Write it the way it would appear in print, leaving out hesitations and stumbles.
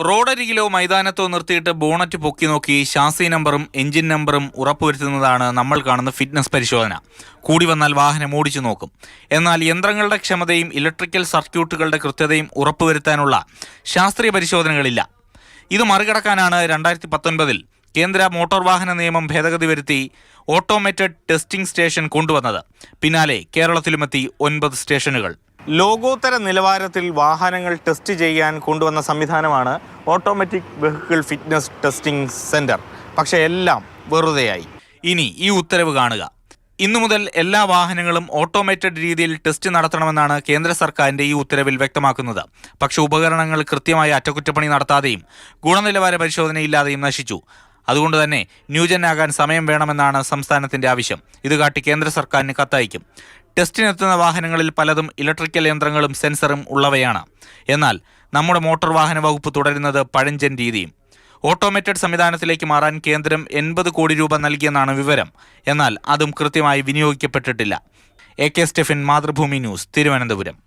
റോഡരികിലോ മൈതാനത്തോ നിർത്തിയിട്ട് ബോണറ്റ് പൊക്കി നോക്കി ഷാസി നമ്പറും എഞ്ചിൻ നമ്പറും ഉറപ്പുവരുത്തുന്നതാണ് നമ്മൾ കാണുന്ന ഫിറ്റ്നസ് പരിശോധന. കൂടി വന്നാൽ വാഹനം ഓടിച്ചു നോക്കും. എന്നാൽ യന്ത്രങ്ങളുടെ ക്ഷമതയും ഇലക്ട്രിക്കൽ സർക്യൂട്ടുകളുടെ കൃത്യതയും ഉറപ്പുവരുത്താനുള്ള ശാസ്ത്രീയ പരിശോധനകളില്ല. ഇത് മറികടക്കാനാണ് 2019 കേന്ദ്ര മോട്ടോർ വാഹന നിയമം ഭേദഗതി വരുത്തി ഓട്ടോമേറ്റഡ് ടെസ്റ്റിംഗ് സ്റ്റേഷൻ കൊണ്ടുവന്നത്. പിന്നാലെ കേരളത്തിലുമെത്തി 9 സ്റ്റേഷനുകൾ. ലോകോത്തര നിലവാരത്തിൽ വാഹനങ്ങൾ ടെസ്റ്റ് ചെയ്യാൻ കൊണ്ടുവന്ന സംവിധാനമാണ് automatic vehicle fitness testing centre. പക്ഷേ എല്ലാം വെറുതെയായി. ഇനി ഈ ഉത്തരവ് കാണുക. ഇന്നു മുതൽ എല്ലാ വാഹനങ്ങളും ഓട്ടോമേറ്റഡ് രീതിയിൽ ടെസ്റ്റ് നടത്തണമെന്നാണ് കേന്ദ്ര സർക്കാരിന്റെ ഈ ഉത്തരവിൽ വ്യക്തമാക്കുന്നത്. പക്ഷേ ഉപകരണങ്ങൾ കൃത്യമായ അറ്റകുറ്റപ്പണി നടത്താതെയും ഗുണനിലവാര പരിശോധനയില്ലാതെയും നശിച്ചു. അതുകൊണ്ട് തന്നെ ന്യൂജനാകാൻ സമയം വേണമെന്നാണ് സംസ്ഥാനത്തിന്റെ ആവശ്യം. ഇത് കാട്ടി കേന്ദ്ര സർക്കാരിന് കത്തയക്കും. ടെസ്റ്റിനെത്തുന്ന വാഹനങ്ങളിൽ പലതും ഇലക്ട്രിക്കൽ യന്ത്രങ്ങളും സെൻസറും ഉള്ളവയാണ്. എന്നാൽ നമ്മുടെ മോട്ടോർ വാഹന വകുപ്പ് തുടരുന്നത് പഴഞ്ചൻ രീതിയും. ഓട്ടോമേറ്റഡ് സംവിധാനത്തിലേക്ക് മാറാൻ കേന്ദ്രം 80 കോടി രൂപ നൽകിയെന്നാണ് വിവരം. എന്നാൽ അതും കൃത്യമായി വിനിയോഗിക്കപ്പെട്ടിട്ടില്ല. AK Stephin, Mathrubhumi news, Thiruvananthapuram.